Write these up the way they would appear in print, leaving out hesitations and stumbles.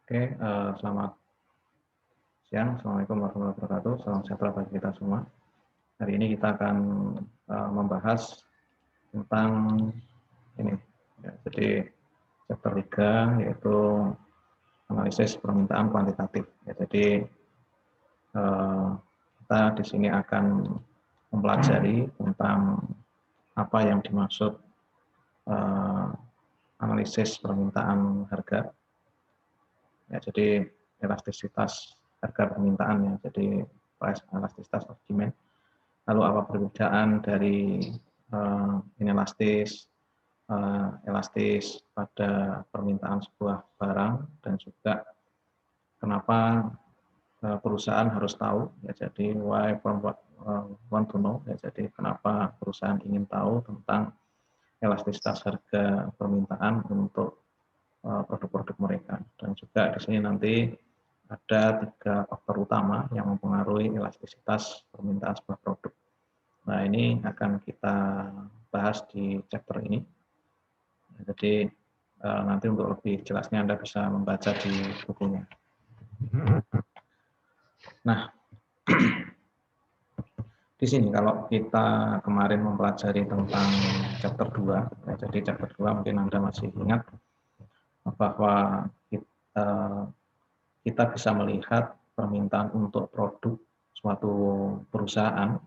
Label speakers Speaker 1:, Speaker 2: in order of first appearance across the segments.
Speaker 1: Oke, selamat siang. Assalamualaikum warahmatullahi wabarakatuh. Salam sejahtera bagi kita semua. Hari ini kita akan membahas tentang ini. Ya, jadi chapter 3 yaitu analisis permintaan kuantitatif. Ya, jadi kita di sini akan mempelajari tentang apa yang dimaksud analisis permintaan harga. Ya, jadi elastisitas harga permintaan ya, jadi price elasticitas of demand. Lalu apa perbedaan dari inelastis, elastis pada permintaan sebuah barang, dan juga kenapa perusahaan harus tahu ya, jadi why from what want to know ya, jadi kenapa perusahaan ingin tahu tentang elastisitas harga permintaan untuk produk-produk mereka. Dan juga di sini nanti ada 3 faktor utama yang mempengaruhi elastisitas permintaan sebuah produk. Nah, ini akan kita bahas di chapter ini. Jadi nanti untuk lebih jelasnya Anda bisa membaca di bukunya. Nah, di sini kalau kita kemarin mempelajari tentang chapter 2, ya, jadi chapter 2 mungkin Anda masih ingat bahwa kita bisa melihat permintaan untuk produk suatu perusahaan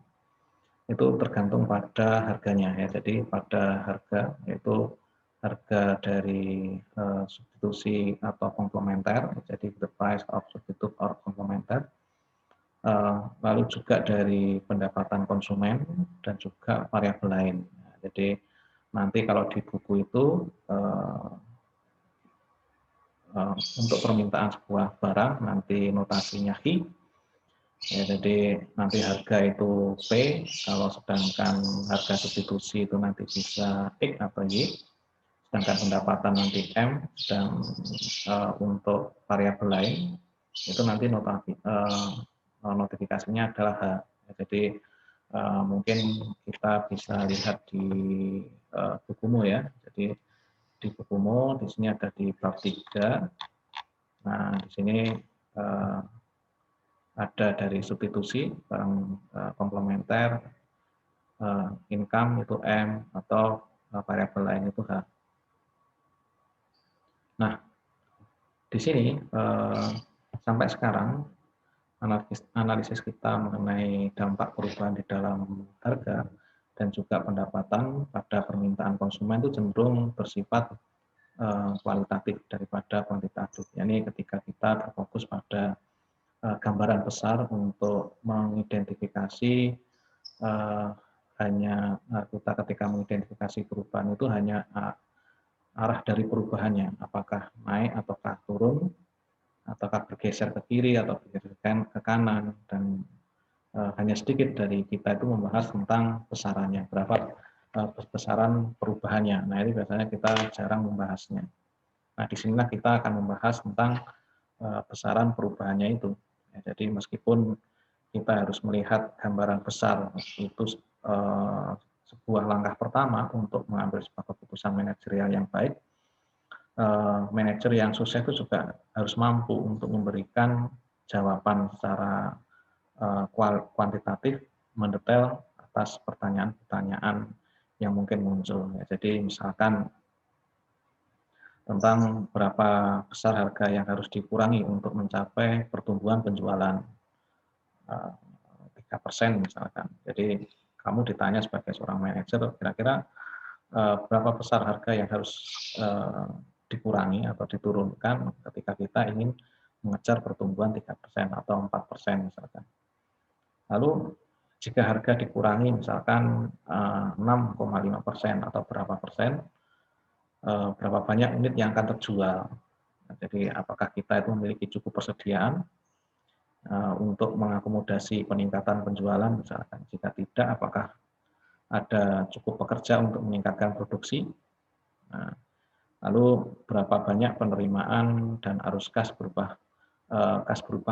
Speaker 1: itu tergantung pada harganya ya. Jadi pada harga, yaitu harga dari substitusi atau komplementer, jadi the price of substitute or komplementer, lalu juga dari pendapatan konsumen dan juga variabel lain. Jadi nanti kalau di buku itu untuk permintaan sebuah barang nanti notasinya I. Ya, jadi nanti harga itu P, kalau sedangkan harga substitusi itu nanti bisa X atau Y, sedangkan pendapatan nanti M, dan untuk variabel lain itu nanti notifikasinya adalah H. Ya, jadi mungkin kita bisa lihat di bukumu ya. Jadi di bukumu di sini ada di bab 3. Nah, di sini ada dari substitusi barang komplementer, income itu M, atau variabel lain itu H. Nah, di sini sampai sekarang analisis kita mengenai dampak perubahan di dalam harga dan juga pendapatan pada permintaan konsumen itu cenderung bersifat kualitatif daripada kuantitatif. Ini ketika kita berfokus pada gambaran besar untuk mengidentifikasi hanya kita ketika mengidentifikasi perubahan itu hanya arah dari perubahannya, apakah naik ataukah turun, ataukah bergeser ke kiri atau bergeser ke kanan, dan hanya sedikit dari kita itu membahas tentang besarannya, berapa besaran perubahannya. Nah, ini biasanya kita jarang membahasnya. Nah, disinilah kita akan membahas tentang besaran perubahannya itu. Ya, jadi meskipun kita harus melihat gambaran besar, itu sebuah langkah pertama untuk mengambil sebuah keputusan manajerial yang baik. Manajer yang sukses itu juga harus mampu untuk memberikan jawaban secara kuantitatif, mendetail atas pertanyaan-pertanyaan yang mungkin muncul. Ya, jadi misalkan tentang berapa besar harga yang harus dikurangi untuk mencapai pertumbuhan penjualan 3% misalkan. Jadi kamu ditanya sebagai seorang manajer, kira-kira berapa besar harga yang harus dikurangi atau diturunkan ketika kita ingin mengejar pertumbuhan 3% atau 4% misalkan. Lalu jika harga dikurangi misalkan 6,5% atau berapa persen, berapa banyak unit yang akan terjual. Jadi apakah kita itu memiliki cukup persediaan untuk mengakomodasi peningkatan penjualan misalkan. Jika tidak, apakah ada cukup pekerja untuk meningkatkan produksi. Nah, lalu berapa banyak penerimaan dan arus kas berubah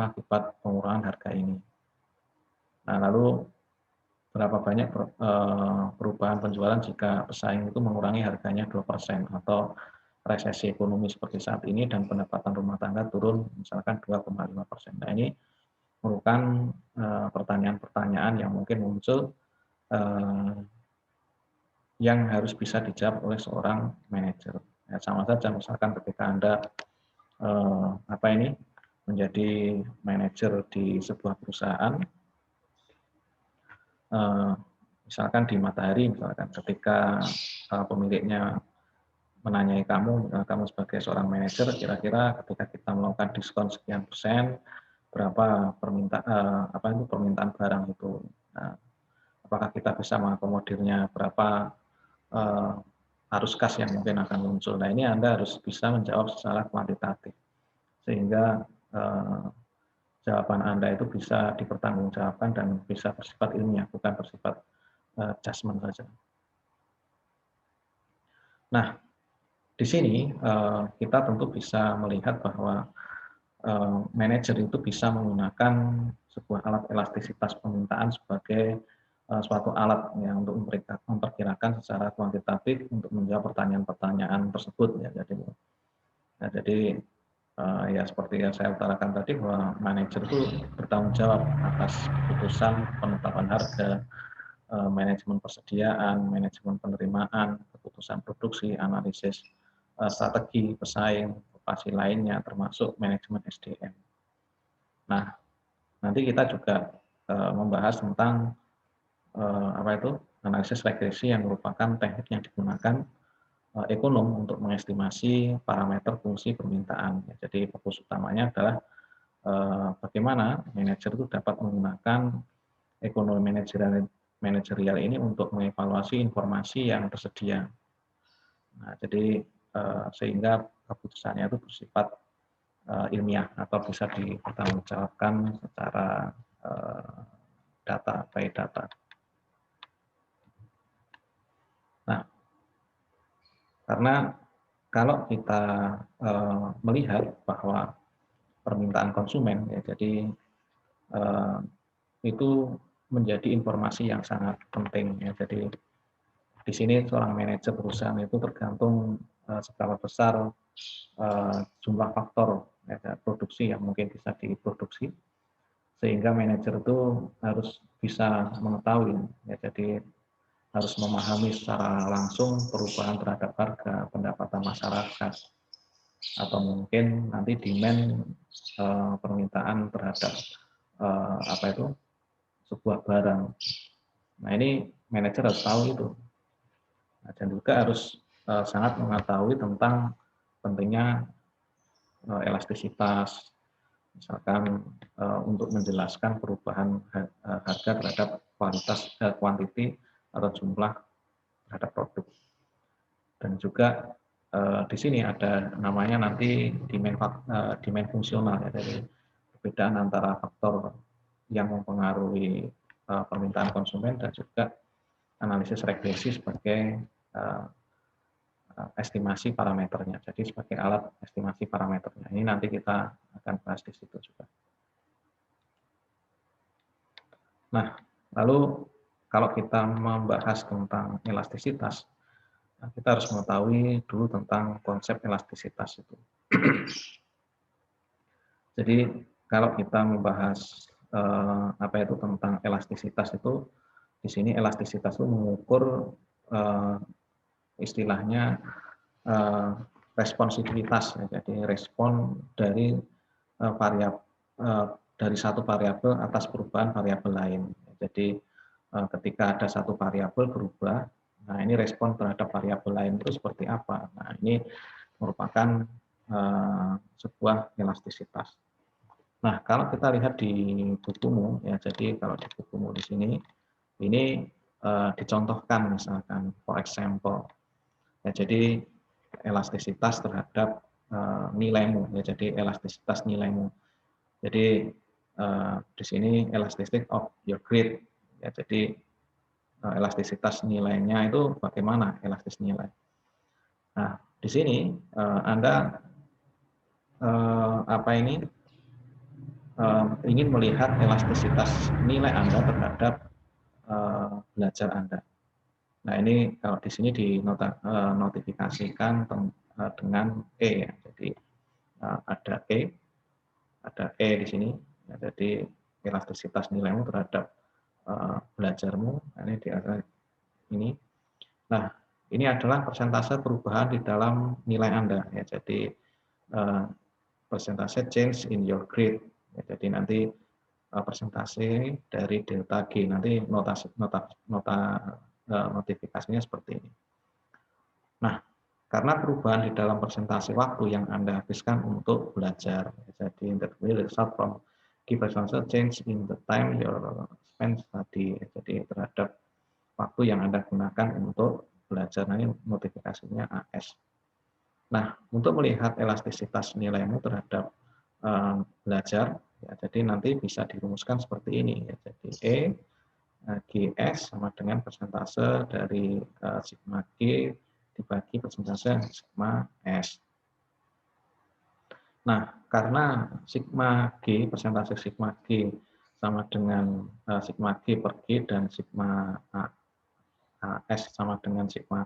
Speaker 1: akibat pengurangan harga ini. Nah, lalu berapa banyak perubahan penjualan jika pesaing itu mengurangi harganya 2% atau resesi ekonomi seperti saat ini dan pendapatan rumah tangga turun misalkan 2,5%. Nah, ini merupakan pertanyaan-pertanyaan yang mungkin muncul yang harus bisa dijawab oleh seorang manajer. Ya, sama saja misalkan ketika Anda menjadi manajer di sebuah perusahaan, misalkan di Matahari, misalkan ketika pemiliknya menanyai kamu sebagai seorang manajer, kira-kira ketika kita melakukan diskon sekian persen, berapa permintaan barang itu. Nah, apakah kita bisa mengakomodirnya, berapa arus kas yang mungkin akan muncul. Nah, ini Anda harus bisa menjawab secara kuantitatif, sehingga jawaban Anda itu bisa dipertanggungjawabkan dan bisa bersifat ilmiah, bukan bersifat judgement saja. Nah, di sini kita tentu bisa melihat bahwa manajer itu bisa menggunakan sebuah alat elastisitas permintaan sebagai suatu alat ya, untuk memperkirakan secara kuantitatif untuk menjawab pertanyaan-pertanyaan tersebut ya. Jadi ya seperti yang saya utarakan tadi, bahwa manajer itu bertanggung jawab atas keputusan penetapan harga, manajemen persediaan, manajemen penerimaan, keputusan produksi, analisis strategi pesaing, operasi lainnya, termasuk manajemen SDM. Nah, nanti kita juga membahas tentang analisis regresi, yang merupakan teknik yang digunakan ekonom untuk mengestimasi parameter fungsi permintaan. Jadi fokus utamanya adalah bagaimana manajer itu dapat menggunakan ekonomi manajerial ini untuk mengevaluasi informasi yang tersedia. Nah, jadi sehingga keputusannya itu bersifat ilmiah atau bisa dipertanggungjawabkan secara data, by data. Nah, karena kalau kita melihat bahwa permintaan konsumen, ya, jadi itu menjadi informasi yang sangat penting. Ya. Jadi di sini seorang manajer perusahaan itu tergantung seberapa besar jumlah faktor ya, produksi yang mungkin bisa diproduksi, sehingga manajer itu harus bisa mengetahui, ya, jadi harus memahami secara langsung perubahan terhadap harga, pendapatan masyarakat, atau mungkin nanti demand permintaan terhadap sebuah barang. Nah, ini manajer harus tahu itu. Nah, dan juga harus sangat mengetahui tentang pentingnya elastisitas, misalkan untuk menjelaskan perubahan harga terhadap kuantiti atau jumlah terhadap produk. Dan juga di sini ada namanya nanti demand fungsional, ya, dari perbedaan antara faktor yang mempengaruhi permintaan konsumen dan juga analisis regresi sebagai estimasi parameternya. Jadi sebagai alat estimasi parameternya. Ini nanti kita akan bahas di situ juga. Nah, lalu kalau kita membahas tentang elastisitas, kita harus mengetahui dulu tentang konsep elastisitas itu. Jadi kalau kita membahas tentang elastisitas itu, di sini elastisitas itu mengukur istilahnya responsivitas, ya, jadi respon dari dari satu variabel atas perubahan variabel lain. Jadi ketika ada satu variabel berubah, nah ini respon terhadap variabel lain itu seperti apa? Nah, ini merupakan sebuah elastisitas. Nah, kalau kita lihat di bukumu, ya, jadi kalau di bukumu di sini, ini dicontohkan misalkan, for example, ya, jadi elastisitas terhadap nilaimu, ya, jadi elastisitas nilaimu. Jadi di sini elasticity of your grade, ya, jadi elastisitas nilainya itu bagaimana elastis nilai. Nah, di sini Anda ingin melihat elastisitas nilai Anda terhadap belajar Anda. Nah, ini kalau di sini dinotifikasikan dengan E. Jadi ada E di sini. Jadi elastisitas nilaimu terhadap belajarmu ini di atas ini. Nah, ini adalah persentase perubahan di dalam nilai Anda ya. Jadi persentase change in your grade. Ya, jadi nanti persentase dari delta G, nanti notifikasinya seperti ini. Nah, karena perubahan di dalam persentase waktu yang Anda habiskan untuk belajar, jadi that will result from key percentage change in the time your spend study, jadi terhadap waktu yang Anda gunakan untuk belajar, nanti notifikasinya AS. Nah, untuk melihat elastisitas nilaimu terhadap belajar, ya, jadi nanti bisa dirumuskan seperti ini. Ya, jadi E GS sama dengan persentase dari sigma G dibagi persentase sigma S. Nah, karena sigma G, persentase sigma G sama dengan sigma G per G dan sigma S sama dengan sigma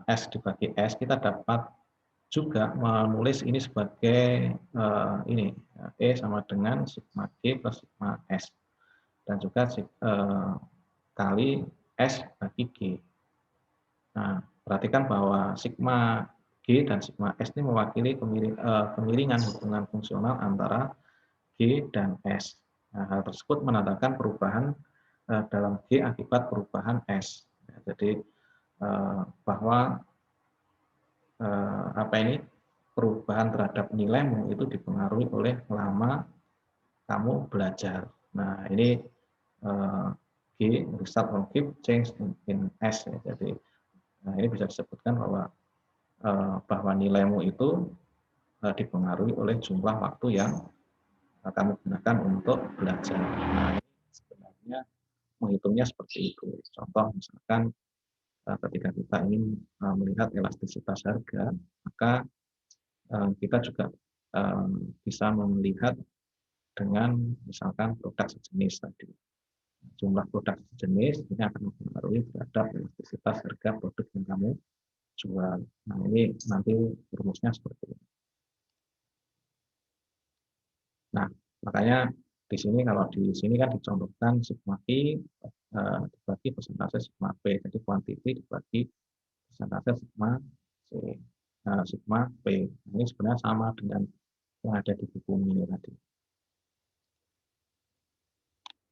Speaker 1: S dibagi S, kita dapat juga menulis ini sebagai ini E sama dengan sigma G plus sigma S dan juga kali S bagi G. Nah, perhatikan bahwa sigma G dan sigma S ini mewakili kemiringan hubungan fungsional antara G dan S. Nah, hal tersebut menandakan perubahan dalam G akibat perubahan S. Ya, jadi bahwa perubahan terhadap nilaimu itu dipengaruhi oleh lama kamu belajar. Nah, ini G result from G change in S. Ya. Jadi ini bisa disebutkan bahwa nilaimu itu dipengaruhi oleh jumlah waktu yang kamu gunakan untuk belajar. Nah, ini sebenarnya menghitungnya seperti itu. Contoh misalkan ketika kita ingin melihat elastisitas harga, maka kita juga bisa melihat dengan misalkan produk sejenis tadi. Jumlah produk sejenis ini akan mempengaruhi terhadap elastisitas harga produk yang kamu jual. Nah, ini nanti rumusnya seperti ini. Nah, makanya di sini kalau di sini kan dicontohkan sigma I dibagi persentase sigma P. Jadi kuantiti dibagi persentase sigma C. Sigma P. Ini sebenarnya sama dengan yang ada di buku ini tadi.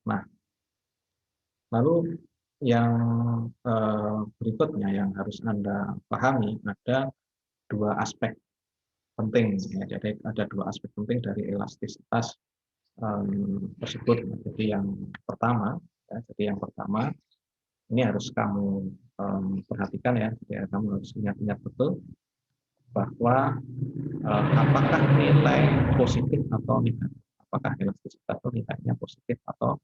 Speaker 1: Nah, lalu yang berikutnya yang harus Anda pahami ada dua aspek penting. Ya. Jadi ada dua aspek penting dari elastisitas tersebut. Jadi yang pertama, ini harus kamu perhatikan ya. Jadi kamu harus ingat-ingat betul bahwa apakah nilai positif atau negatif. Apakah elastisitas itu nilainya positif atau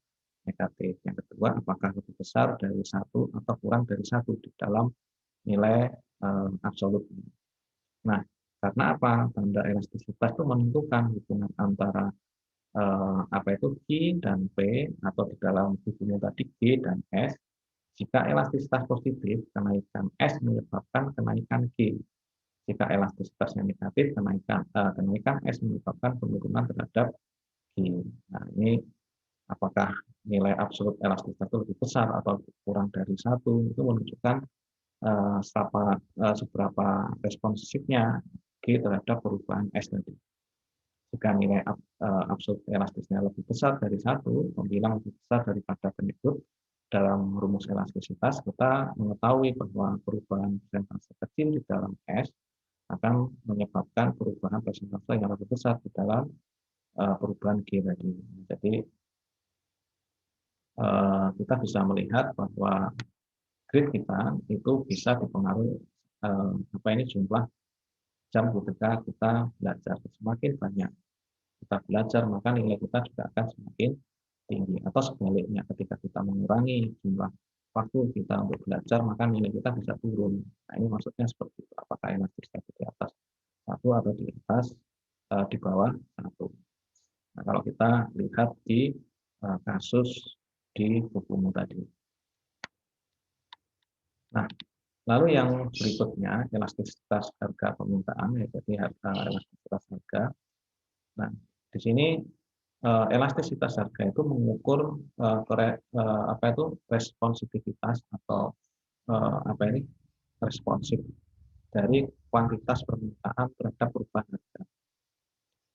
Speaker 1: negatif. Yang kedua, apakah lebih besar dari satu atau kurang dari satu di dalam nilai absolut. Nah, karena apa? Tanda elastisitas itu menentukan hubungan antara apa itu Q dan P atau di dalam bukunya tadi G dan S. Jika elastisitas positif, kenaikan S menyebabkan kenaikan G. Jika elastisitasnya negatif, kenaikan S menyebabkan penurunan terhadap G. Nah, ini apakah nilai absolut elastisitas itu lebih besar atau kurang dari satu, itu menunjukkan seberapa responsifnya G terhadap perubahan S tadi. Jika nilai absolut elastisnya lebih besar dari satu, pembilang lebih besar daripada penyebut, dalam rumus elastisitas kita mengetahui bahwa perubahan persentase kecil di dalam S akan menyebabkan perubahan persentase yang lebih besar di dalam perubahan G tadi. Jadi kita bisa melihat bahwa grade kita itu bisa dipengaruhi jumlah jam ketika kita belajar. Semakin banyak kita belajar, maka nilai kita juga akan semakin tinggi. Atau sebaliknya, ketika kita mengurangi jumlah waktu kita untuk belajar, maka nilai kita bisa turun. Nah, ini maksudnya seperti itu. Apakah elastisitas di atas satu atau di atas di bawah satu. Nah, kalau kita lihat di kasus di bukumu tadi. Nah, Lalu yang berikutnya elastisitas harga permintaan, ya, jadi elastisitas harga. Nah, di sini elastisitas harga itu mengukur apa itu responsivitas atau apa ini responsif dari kuantitas permintaan terhadap perubahan harga.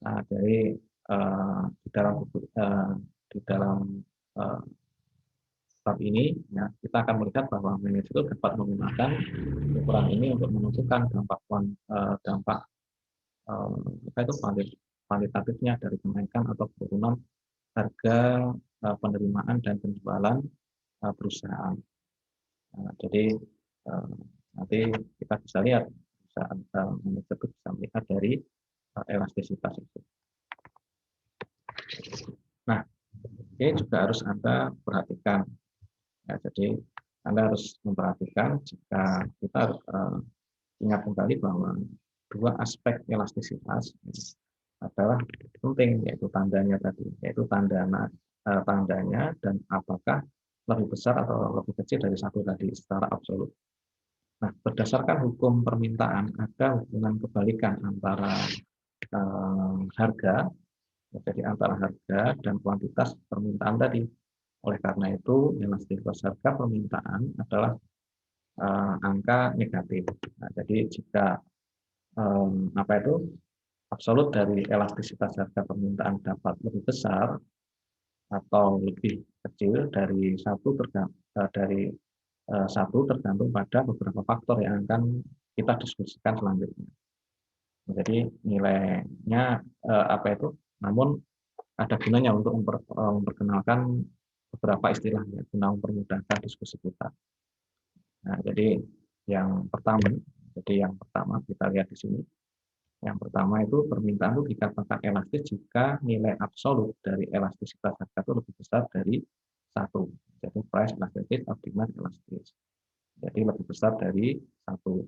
Speaker 1: Nah, dari di dalam uh, bab ini, ya, kita akan melihat bahwa manajer itu dapat menggunakan ukuran ini untuk menentukan dampak apa itu kuantitatifnya dari kenaikan atau penurunan harga penerimaan dan penjualan perusahaan. Nah, jadi nanti kita bisa lihat perusahaan manajer itu bisa melihat dari elastisitas itu. Nah, ini juga harus Anda perhatikan. Ya, jadi Anda harus memperhatikan jika kita harus ingat kembali bahwa dua aspek elastisitas adalah penting, yaitu tandanya tadi, yaitu tandanya dan apakah lebih besar atau lebih kecil dari satu tadi secara absolut. Nah, berdasarkan hukum permintaan ada hubungan kebalikan antara harga, jadi antara harga dan kuantitas permintaan tadi. Oleh karena itu, elastisitas harga permintaan adalah angka negatif. Nah, jadi jika apa itu absolut dari elastisitas harga permintaan dapat lebih besar atau lebih kecil dari satu tergantung pada beberapa faktor yang akan kita diskusikan selanjutnya. Jadi nilainya apa itu? Namun ada gunanya untuk memperkenalkan beberapa istilah ya, guna mempermudahkan diskusi kita. Nah, jadi yang pertama kita lihat di sini. Yang pertama itu permintaan itu dikatakan elastis jika nilai absolut dari elastisitas harga itu lebih besar dari satu. Jadi price elasticity of demand elastis. Jadi lebih besar dari satu.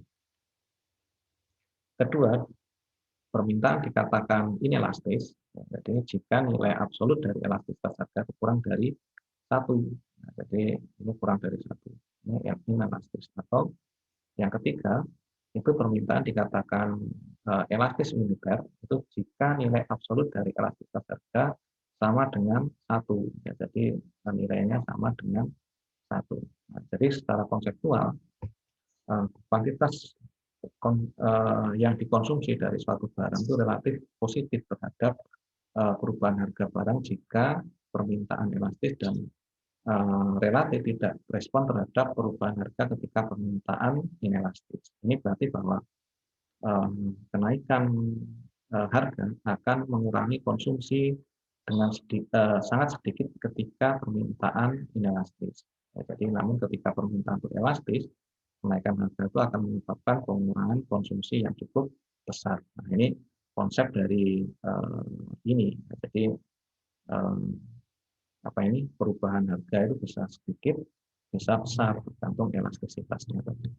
Speaker 1: Kedua, permintaan dikatakan inelastis. Jadi jika nilai absolut dari elastisitas harga kurang dari satu. Nah, jadi ini kurang dari satu. Ini yang inelastis. Atau yang ketiga, itu permintaan dikatakan elastis unitar itu jika nilai absolut dari elastisitas harga sama dengan satu. Ya, jadi nilainya sama dengan satu. Nah, jadi secara konseptual kuantitas yang dikonsumsi dari suatu barang itu relatif positif terhadap perubahan harga barang jika permintaan elastis dan relatif tidak respon terhadap perubahan harga ketika permintaan inelastis. Ini berarti bahwa kenaikan harga akan mengurangi konsumsi dengan sangat sedikit ketika permintaan inelastis. Ya, jadi namun ketika permintaan itu elastis, kenaikan harga itu akan menyebabkan pengurangan konsumsi yang cukup besar. Nah, ini konsep dari ini. Jadi apa ini perubahan harga itu bisa sedikit, bisa besar tergantung elastisitasnya tadi.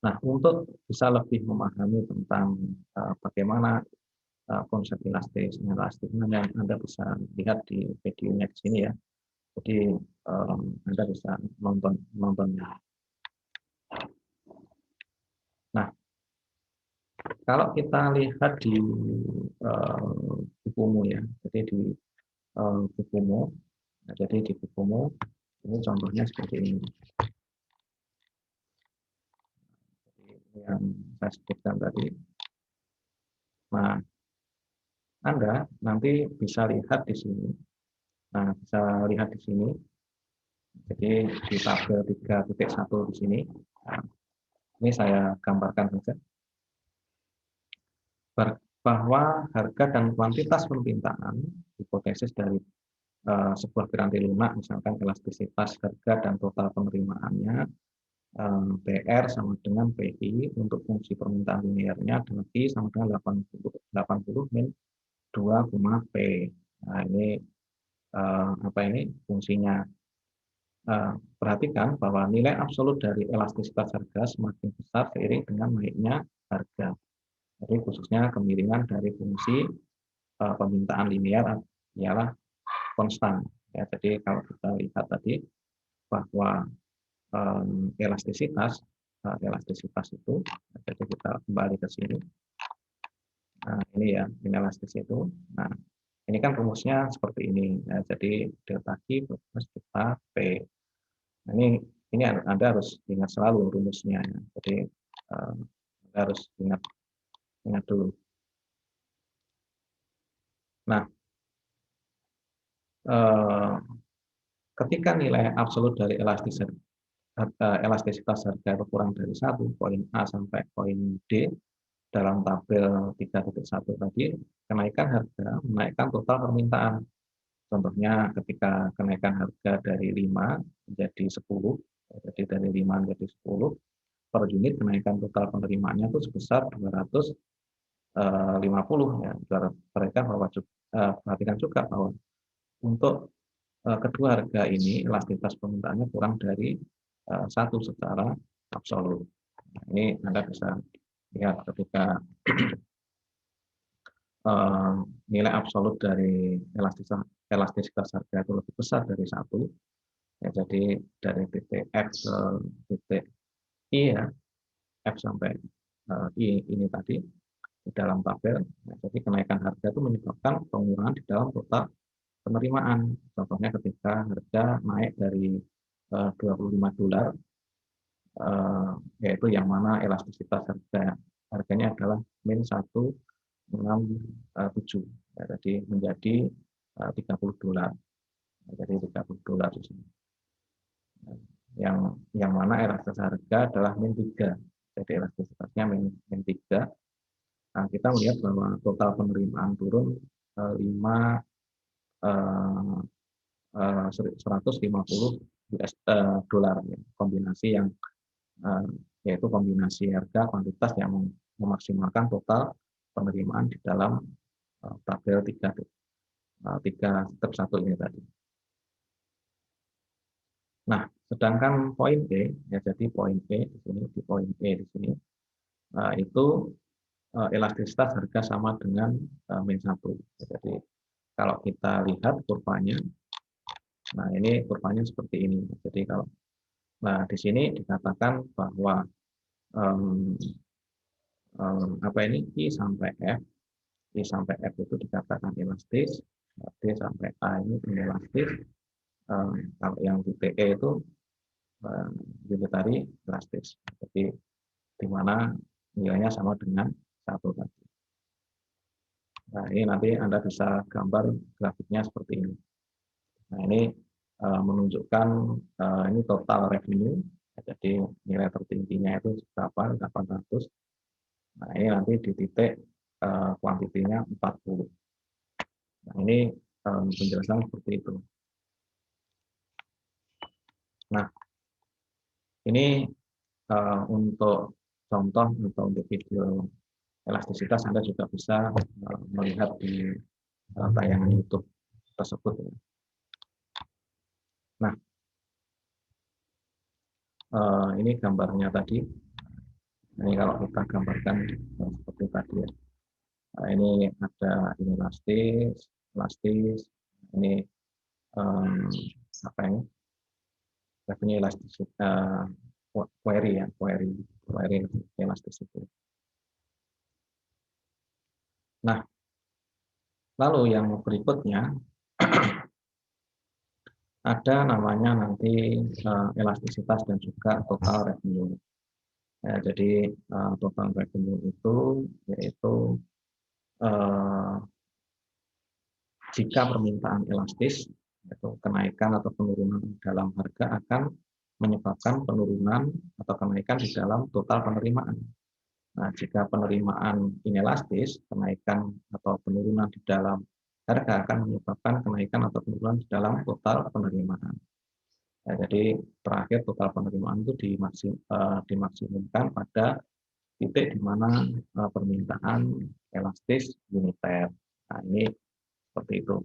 Speaker 1: Nah, untuk bisa lebih memahami tentang bagaimana konsep elastisnya yang Anda bisa lihat di videonya di sini ya. Jadi Anda bisa nontonnya. Nah, kalau kita lihat di bukumu ya, jadi di bukumu, nah, jadi di bukumu ini contohnya seperti ini. Jadi yang saya sebutkan tadi. Nah, Anda nanti bisa lihat di sini. Nah, bisa lihat di sini. Jadi di tabel 3.1 di sini. Nah, ini saya gambarkan saja. Bahwa harga dan kuantitas permintaan, hipotesis dari sebuah piranti lunak, misalkan elastisitas harga dan total penerimaannya, PR sama dengan PI untuk fungsi permintaan linearnya adalah I sama dengan 80 min 2, P. Nah, ini apa ini fungsinya. Perhatikan bahwa nilai absolut dari elastisitas harga semakin besar seiring dengan naiknya harga. Jadi khususnya kemiringan dari fungsi permintaan linear ialah konstan. Ya, jadi kalau kita lihat tadi bahwa elastisitas itu. Jadi kita kembali ke sini. Nah, ini ya, inelastis itu. Nah, ini kan rumusnya seperti ini. Ya, jadi delta Q plus delta P. Nah, ini Anda harus ingat selalu rumusnya. Ya. Jadi Anda harus ingat dulu. Nah, ketika nilai absolut dari elastisitas harga itu kurang dari 1, poin A sampai poin D dalam tabel 3.1 tadi, kenaikan harga menaikkan total permintaan. Contohnya ketika kenaikan harga dari 5 menjadi 10, jadi dari 5 menjadi 10, per unit kenaikan total penerimaannya itu sebesar 250 ya. Perhatikan juga bahwa untuk kedua harga ini elastisitas permintaannya kurang dari 1 secara absolut. Nah, ini Anda bisa lihat ketika nilai absolut dari elastisitas harga itu lebih besar dari 1, ya, jadi dari titik X ke titik I ya, F sampai I ini tadi di dalam tabel. Nah, jadi kenaikan harga itu menyebabkan pengurangan di dalam total penerimaan. Contohnya ketika harga naik dari $25, yaitu yang mana elastisitas harganya adalah min 167, ya, jadi menjadi $30. Jadi $30 di sini. Yang mana elastisitas harga adalah min 3. Jadi elastisitasnya min 3. Nah, kita melihat bahwa total penerimaan turun 150 US dolar, ya. Kombinasi yang yaitu kombinasi harga kuantitas yang memaksimalkan total penerimaan di dalam tabel 3.1 ini tadi. Nah, sedangkan poin E, ya, jadi poin E di sini, di poin E di sini, itu elastisitas harga sama dengan min 1. Jadi kalau kita lihat kurvanya, nah ini kurvanya seperti ini. Jadi di sini dikatakan bahwa apa ini I sampai F itu dikatakan elastis, D sampai A ini inelastis. Kalau yang titik E itu unitary elastis. Jadi di mana nilainya sama dengan 1 tadi. Nah, ini nanti Anda bisa gambar grafiknya seperti ini. Nah, ini menunjukkan ini total revenue, jadi nilai tertingginya itu berapa, 800. Nah, ini nanti di titik kuantitinya 40. Nah, ini penjelasan seperti itu. Nah, ini untuk contoh atau untuk video elastisitas Anda juga bisa melihat di tayangan YouTube tersebut. Nah, ini gambarnya tadi. Ini kalau kita gambarkan seperti tadi ya. Nah, ini ada ini elastis. Ini apa ini? Revenue elastisitas, query ya, query elasticity. Nah, lalu yang berikutnya ada namanya nanti elastisitas dan juga total revenue. Ya, jadi total revenue itu yaitu jika permintaan elastis, yaitu kenaikan atau penurunan dalam harga akan menyebabkan penurunan atau kenaikan di dalam total penerimaan. Nah, jika penerimaan inelastis, kenaikan atau penurunan di dalam harga akan menyebabkan kenaikan atau penurunan di dalam total penerimaan. Ya, jadi terakhir total penerimaan itu dimaksimumkan pada titik di mana permintaan elastis uniter. Nah, ini seperti itu.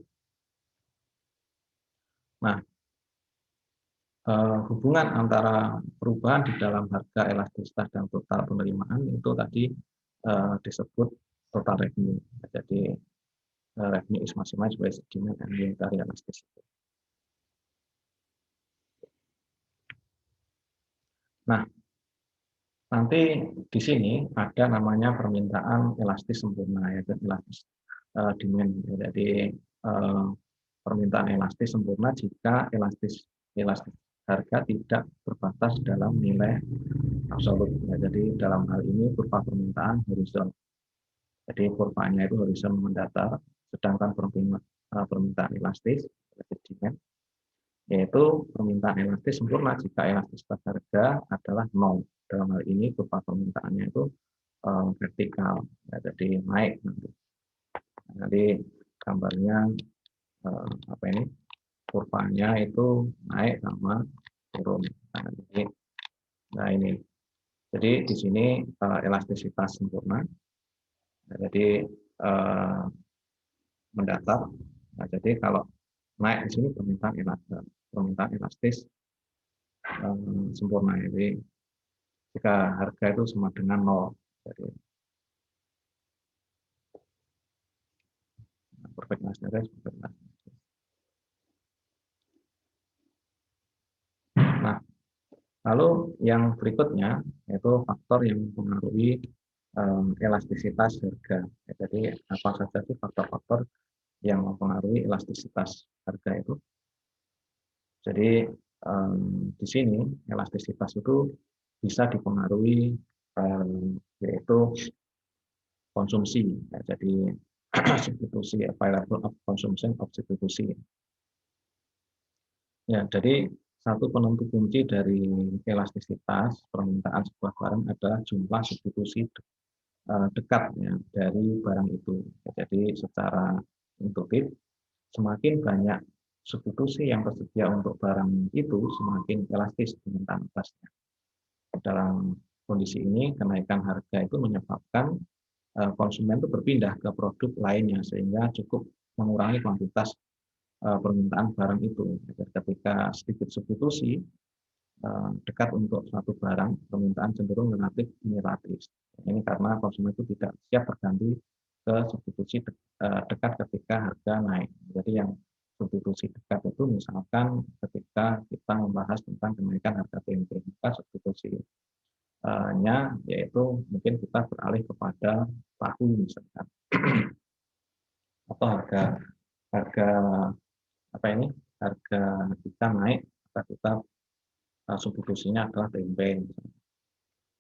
Speaker 1: Nah, hubungan antara perubahan di dalam harga elastisitas dan total penerimaan itu tadi disebut total revenue. Jadi revenue is maximized by demand and unitary elasticity. Nah, nanti di sini ada namanya permintaan elastis sempurna, yaitu elastis demand. Jadi permintaan elastis sempurna jika elastis harga tidak terbatas dalam nilai absolut. Ya, jadi dalam hal ini kurva permintaan horizon. Jadi kurvanya itu horizon mendatar, sedangkan permintaan elastis demand, yaitu permintaan elastis sempurna jika elastisitas harga adalah nol. Dalam hal ini kurva permintaannya itu vertikal, ya, jadi naik nanti. Nanti gambarnya apa ini, kurvanya itu naik sama turun. Nah ini, jadi di sini elastisitas sempurna. Nah, jadi mendatar. Nah, jadi kalau naik di sini permintaan elastis sempurna. Jadi jika harga itu sama dengan nol. Jadi perfect Nash. Nah, lalu yang berikutnya yaitu faktor yang mempengaruhi elastisitas harga. Jadi apa saja sih faktor-faktor yang mempengaruhi elastisitas harga itu? Jadi di sini elastisitas itu bisa dipengaruhi yaitu konsumsi. Ya, jadi substitusi, available of consumption of substitusi. Ya, jadi satu penentu kunci dari elastisitas permintaan sebuah barang adalah jumlah substitusi dekat ya, dari barang itu. Ya, jadi secara intuitif, semakin banyak substitusi yang tersedia untuk barang itu, semakin elastis permintaan atasnya. Dalam kondisi ini, kenaikan harga itu menyebabkan konsumen itu berpindah ke produk lainnya, sehingga cukup mengurangi kuantitas permintaan barang itu. Ketika sedikit substitusi dekat untuk suatu barang, permintaan cenderung relatif minimalistis. Ini karena konsumen itu tidak siap berganti ke substitusi dekat ketika harga naik. Jadi yang substitusi dekat itu misalkan ketika kita membahas tentang kenaikan harga tempe, maka substitusinya yaitu mungkin kita beralih kepada tahu misalkan, atau harga harga apa ini, harga kita naik, maka kita substitusinya adalah tempe.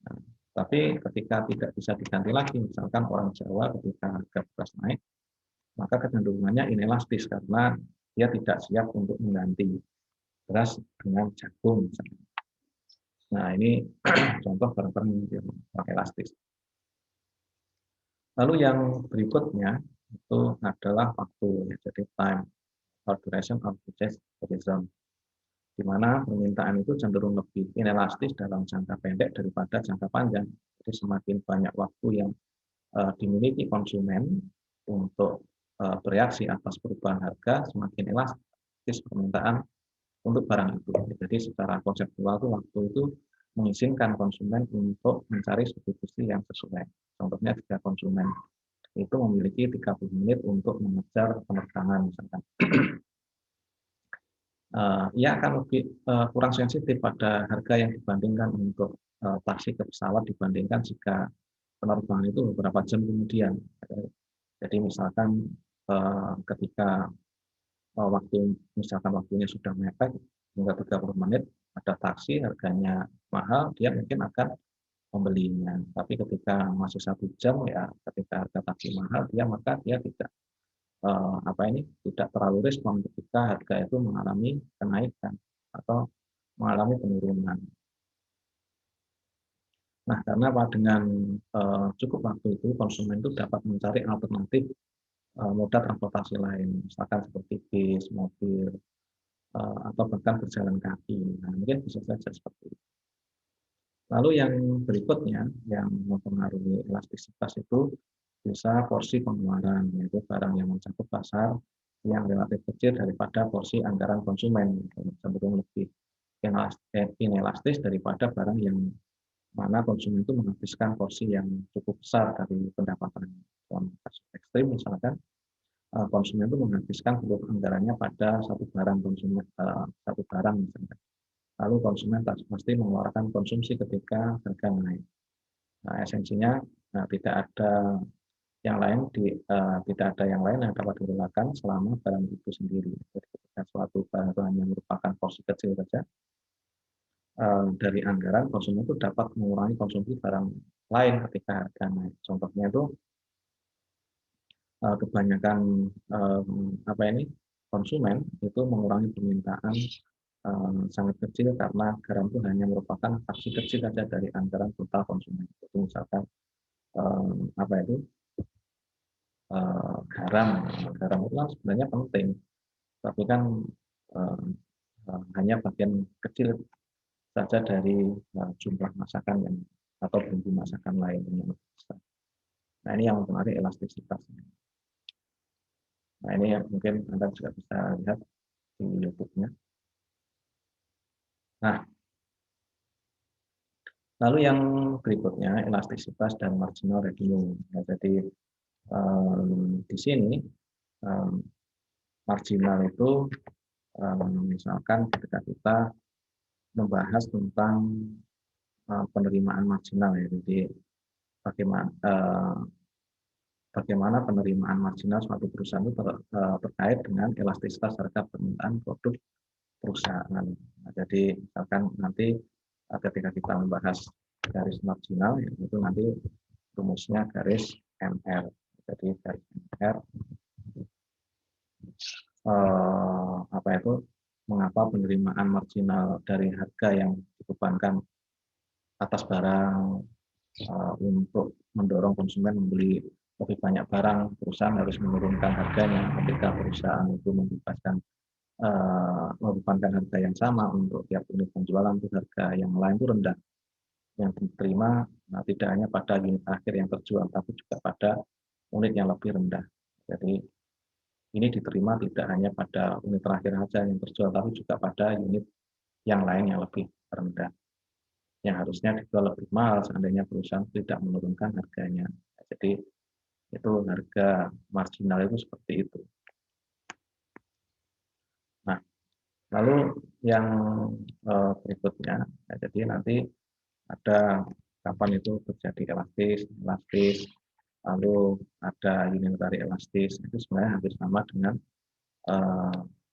Speaker 1: Nah, tapi ketika tidak bisa diganti lagi, misalkan orang Jawa ketika harga beras naik, maka kecenderungannya inelastis karena dia tidak siap untuk mengganti beras dengan jagung misalnya. Nah ini contoh barang-barang yang elastis. Lalu yang berikutnya itu adalah waktu, jadi time or duration of purchase horizon, di mana permintaan itu cenderung lebih inelastis dalam jangka pendek daripada jangka panjang. Jadi semakin banyak waktu yang dimiliki konsumen untuk bereaksi atas perubahan harga, semakin elastis permintaan untuk barang itu. Jadi secara konseptual itu waktu itu mengizinkan konsumen untuk mencari substitusi yang sesuai. Contohnya jika konsumen itu memiliki 30 menit untuk mengejar penerbangan misalkan, ia akan lebih kurang sensitif pada harga yang dibandingkan untuk taksi ke pesawat dibandingkan jika penerbangan itu beberapa jam kemudian. Jadi misalkan ketika misalkan waktunya sudah mepet hingga 30 menit, ada taksi harganya mahal, dia mungkin akan membelinya. Tapi ketika masih 1 jam ya, ketika harga taksi mahal, maka dia tidak tidak terlalu respon ketika harga itu mengalami kenaikan atau mengalami penurunan. Nah, karena dengan cukup waktu itu konsumen itu dapat mencari alternatif moda transportasi lain, misalkan seperti bis, mobil, atau bahkan berjalan kaki. Nah, mungkin bisa saja seperti itu. Lalu yang berikutnya yang mempengaruhi elastisitas itu bisa porsi pengeluaran, yaitu barang yang mencakup pasar yang relatif kecil daripada porsi anggaran konsumen, cenderung lebih inelastis daripada barang yang mana konsumen itu menghabiskan porsi yang cukup besar dari pendapatan. Dalam kasus ekstrim misalkan konsumen itu menghabiskan seluruh anggarannya pada satu barang konsumen, satu barang misalkan, lalu konsumen pasti mengeluarkan konsumsi ketika harga naik. Nah, esensinya tidak ada yang lain tidak ada yang lain yang dapat dilakukan selama barang itu sendiri. Jadi ketika suatu barang itu hanya merupakan porsi kecil saja dari anggaran, konsumen itu dapat mengurangi konsumsi barang lain ketika harga naik. Contohnya itu kebanyakan konsumen itu mengurangi permintaan sangat kecil karena garam itu hanya merupakan fraksi kecil saja dari anggaran total konsumen. Jadi misalkan garam itu kan sebenarnya penting, tapi kan hanya bagian kecil saja dari jumlah masakan yang atau bumbu masakan lain yang besar. Nah, ini yang menarik elastisitas. Nah, ini mungkin Anda juga bisa lihat di YouTube-nya. Nah, lalu yang berikutnya elastisitas dan marginal revenue. Ya, jadi di sini marginal itu misalkan ketika kita membahas tentang penerimaan marginal, ya, jadi bagaimana penerimaan marginal suatu perusahaan itu terkait dengan elastisitas harga permintaan produk perusahaan. Nah, jadi misalkan nanti ketika kita membahas garis marginal, itu nanti rumusnya garis MR. Jadi garis MR mengapa penerimaan marginal dari harga yang dibebankan atas barang untuk mendorong konsumen membeli lebih banyak barang, perusahaan harus menurunkan harganya ketika perusahaan itu membebankan harga yang sama untuk tiap unit penjualan, itu harga yang lain itu rendah, yang diterima tidak hanya pada unit akhir yang terjual, tapi juga pada unit yang lebih rendah. Jadi ini diterima tidak hanya pada unit terakhir saja yang terjual, tapi juga pada unit yang lain yang lebih rendah, yang harusnya dijual lebih mahal seandainya perusahaan tidak menurunkan harganya. Jadi itu harga marginal itu seperti itu. Nah, lalu yang berikutnya, ya, jadi nanti ada kapan itu terjadi elastis, lalu ada unitary elastis, itu sebenarnya hampir sama dengan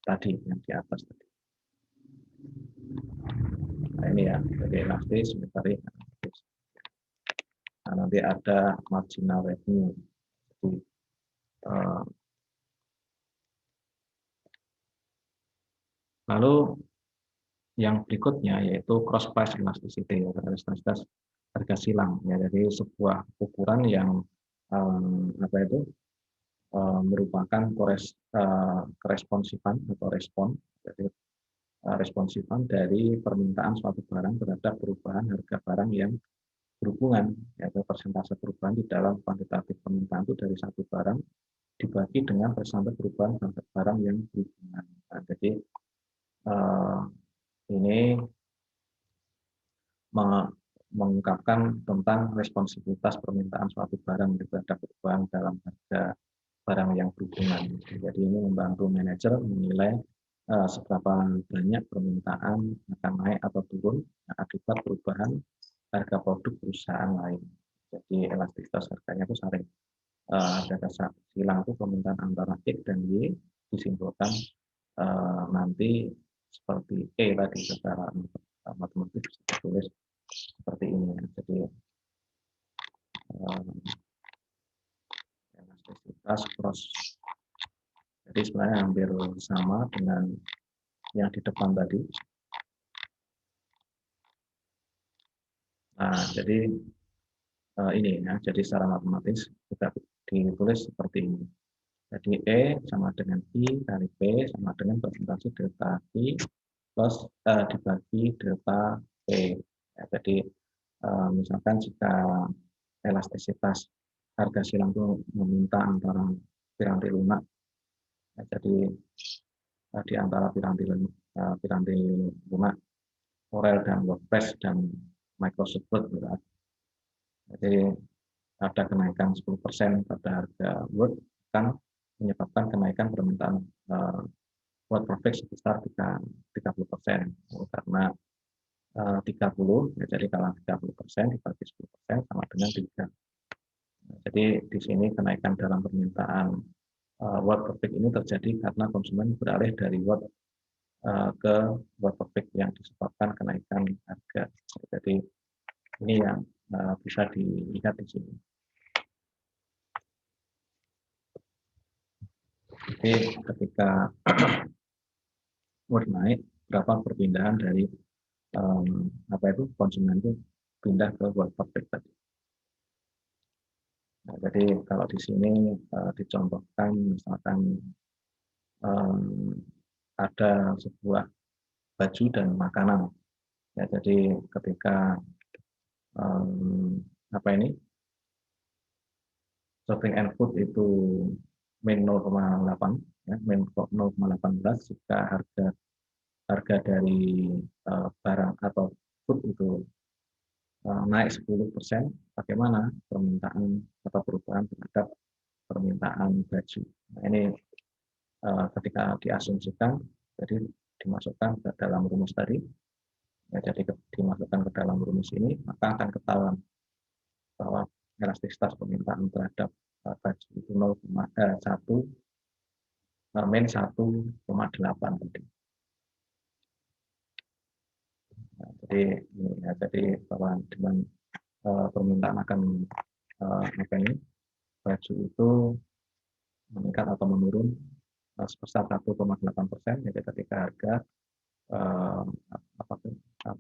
Speaker 1: tadi yang di atas tadi. Nah, ini ya, jadi elastis, unitary elastis. Nah, nanti ada marginal revenue. Jadi, lalu yang berikutnya yaitu cross price elasticity, elastisitas harga silang. Ya, jadi sebuah ukuran yang merupakan koresponsifan atau respon, jadi responsifan dari permintaan suatu barang terhadap perubahan harga barang yang berhubungan, yaitu persentase perubahan di dalam kuantitatif permintaan itu dari satu barang dibagi dengan persentase perubahan barang yang berhubungan. Nah, jadi ini mengungkapkan tentang responsivitas permintaan suatu barang terhadap perubahan dalam harga barang yang berhubungan. Jadi ini membantu manajer menilai seberapa banyak permintaan akan naik atau turun akibat perubahan harga produk perusahaan lain. Jadi elastisitas harganya itu saling ada silang itu permintaan antara X dan Y disimpulkan nanti seperti E tadi secara matematik bisa ditulis seperti ini. Jadi elastisitas cross. Jadi sebenarnya hampir sama dengan yang di depan tadi. Nah, jadi ini ya, jadi secara matematis juga ditulis seperti ini. Jadi E sama dengan I kali P sama dengan persentase delta I plus dibagi delta P. Ya, jadi misalkan jika elastisitas harga silang itu meminta antara piranti lunak, ya, jadi di antara piranti lunak, Corel dan WordPress dan Microsoft Word, jadi ada kenaikan 10% pada harga Word akan menyebabkan kenaikan permintaan WordPerfect sebesar 30%, karena 30, ya, jadi kalau 30% dibagi 10% sama dengan 3. Jadi di sini kenaikan dalam permintaan world per peak ini terjadi karena konsumen beralih dari world ke world per peak yang disebabkan kenaikan harga. Jadi ini yang bisa dilihat di sini. Jadi ketika world naik, berapa perpindahan dari konsumen itu pindah ke world per peak tadi. Nah, jadi kalau di sini dicontohkan misalkan ada sebuah baju dan makanan. Ya, jadi ketika shopping and food itu min 0,8, ya, min 0,18, jika harga dari barang atau food itu naik 10%, bagaimana permintaan atau perubahan terhadap permintaan baju. Nah, ini ketika diasumsikan, jadi dimasukkan ke dalam rumus tadi, ya, jadi dimasukkan ke dalam rumus ini, maka akan ketahuan bahwa elastisitas permintaan terhadap baju itu 1,8 tadi. Nah, jadi bahwa dengan permintaan akan baju itu meningkat atau menurun sebesar 1,8%, jadi ketika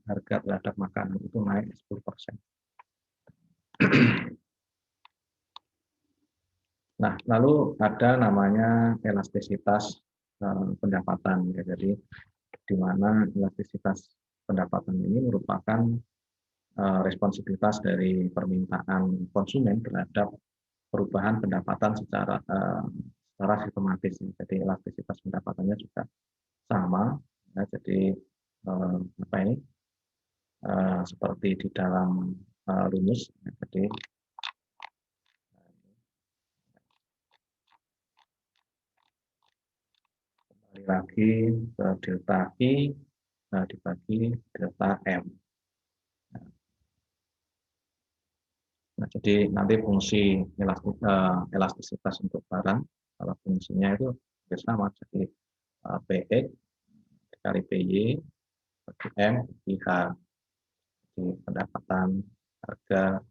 Speaker 1: harga terhadap makanan itu naik 10%. Nah, lalu ada namanya elastisitas pendapatan. Ya, jadi di mana elastisitas pendapatan ini merupakan responsibilitas dari permintaan konsumen terhadap perubahan pendapatan secara sistematis. Jadi elastisitas pendapatannya juga sama. Ya, jadi seperti di dalam rumus. Ya, jadi kembali lagi ke delta I dibagi delta M. Nah, jadi nanti fungsi elastisitas untuk barang, kalau fungsinya itu sama, jadi PX dikali PY bagi M bagi H, di pendapatan, harga,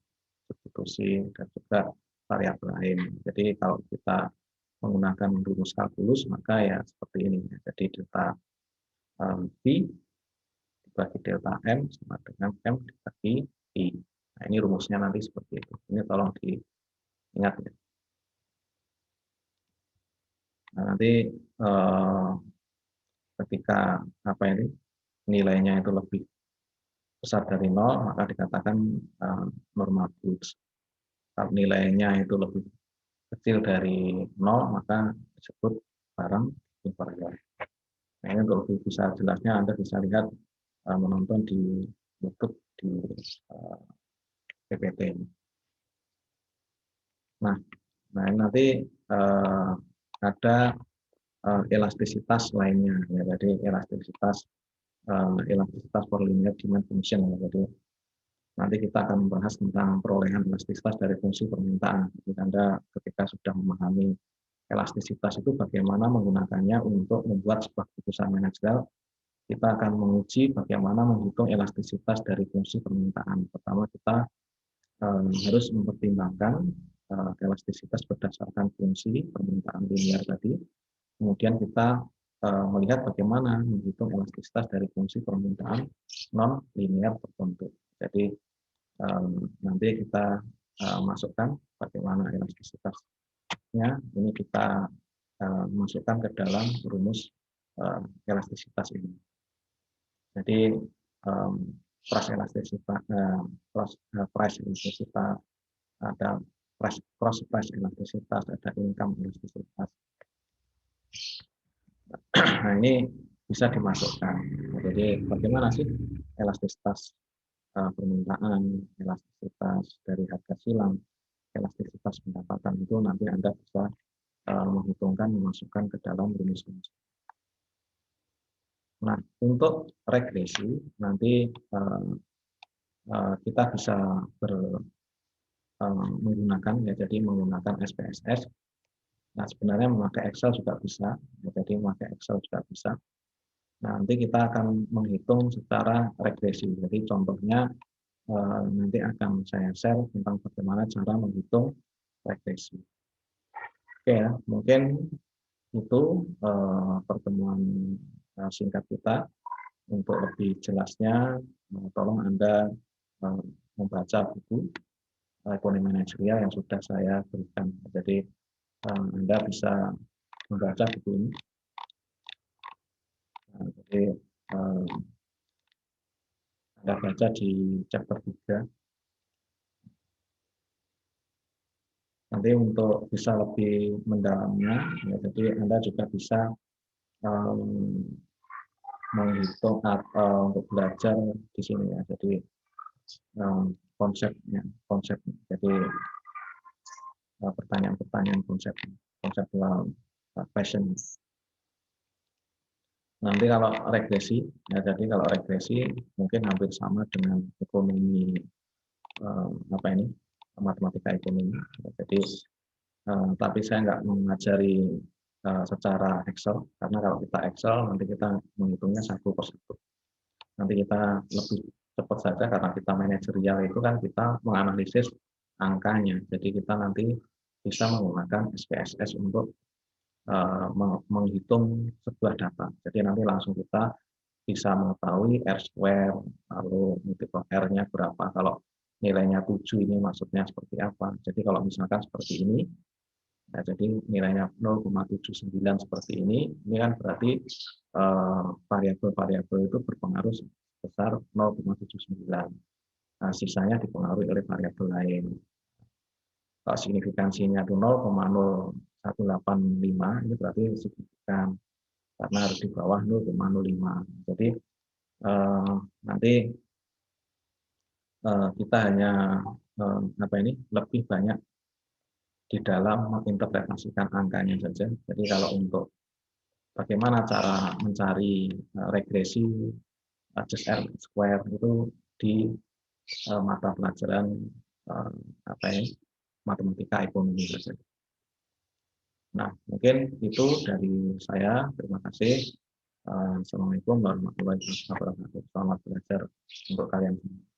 Speaker 1: substitusi, dan juga variabel lain. Jadi kalau kita menggunakan rumus kalkulus, maka ya seperti ini. Jadi delta P dibagi delta M sama dengan M dibagi I. Nah, ini rumusnya nanti seperti itu. Ini tolong diingat ya. Nah, nanti ketika nilainya itu lebih besar dari 0, maka dikatakan normal goods. Kalau nilainya itu lebih kecil dari 0, maka disebut barang inferior. Nah, ini untuk lebih bisa jelasnya Anda bisa lihat menonton di YouTube di PPT. Nah, nanti ada elastisitas lainnya, ya. Jadi elastisitas for linear demand function, ya. Jadi nanti kita akan membahas tentang perolehan elastisitas dari fungsi permintaan. Jadi Anda ketika sudah memahami elastisitas itu bagaimana menggunakannya untuk membuat sebuah keputusan manajerial, kita akan menguji bagaimana menghitung elastisitas dari fungsi permintaan. Pertama, kita harus mempertimbangkan elastisitas berdasarkan fungsi permintaan linear tadi. Kemudian kita melihat bagaimana menghitung elastisitas dari fungsi permintaan non linear tertentu. Jadi nanti kita masukkan bagaimana elastisitasnya. Ini kita masukkan ke dalam rumus elastisitas ini. Jadi price elastisitas, ada cross price elastisitas, ada income elastisitas. Nah, ini bisa dimasukkan. Jadi bagaimana sih elastisitas permintaan, elastisitas dari harga silang, elastisitas pendapatan, itu nanti Anda bisa menghitungkan, memasukkan ke dalam rumus. Nah, untuk regresi nanti kita bisa menggunakan ya, jadi menggunakan SPSS. Nah, sebenarnya memakai Excel juga bisa, ya, jadi memakai Excel juga bisa. Nah, nanti kita akan menghitung secara regresi. Jadi contohnya nanti akan saya share tentang bagaimana cara menghitung regresi. Oke ya, mungkin itu pertemuan singkat kita. Untuk lebih jelasnya, tolong Anda membaca buku ekonomi manajerial yang sudah saya berikan. Jadi Anda bisa membaca buku ini. Jadi Anda baca di chapter 3. Nanti untuk bisa lebih mendalamnya, ya, jadi Anda juga bisa menghitung untuk belajar di sini ya. Jadi konsepnya, jadi pertanyaan-pertanyaan konseptual fashion. Nanti kalau regresi, ya jadi kalau regresi mungkin hampir sama dengan ekonomi apa ini matematika ekonomi. Jadi tapi saya nggak mengajari secara Excel karena kalau kita Excel nanti kita menghitungnya satu persatu. Nanti kita lebih cepat saja karena kita manajerial itu kan kita menganalisis angkanya. Jadi kita nanti bisa menggunakan SPSS untuk menghitung sebuah data. Jadi nanti langsung kita bisa mengetahui R square, lalu multiple R-nya berapa. Kalau nilainya 7 ini maksudnya seperti apa. Jadi kalau misalkan seperti ini, ya jadi nilainya 0,79 seperti ini kan berarti variabel-variabel itu berpengaruh sebesar 0,79. Nah, sisanya dipengaruhi oleh variabel lain. Kalau signifikansinya itu 0,0185, ini berarti signifikan karena harus di bawah 0,05. Jadi nanti kita hanya lebih banyak di dalam menginterpretasikan angkanya saja. Jadi kalau untuk bagaimana cara mencari regresi adjust R square itu di mata pelajaran matematika ekonomi saja. Nah, mungkin itu dari saya. Terima kasih. Assalamualaikum warahmatullahi wabarakatuh. Selamat belajar untuk kalian semua.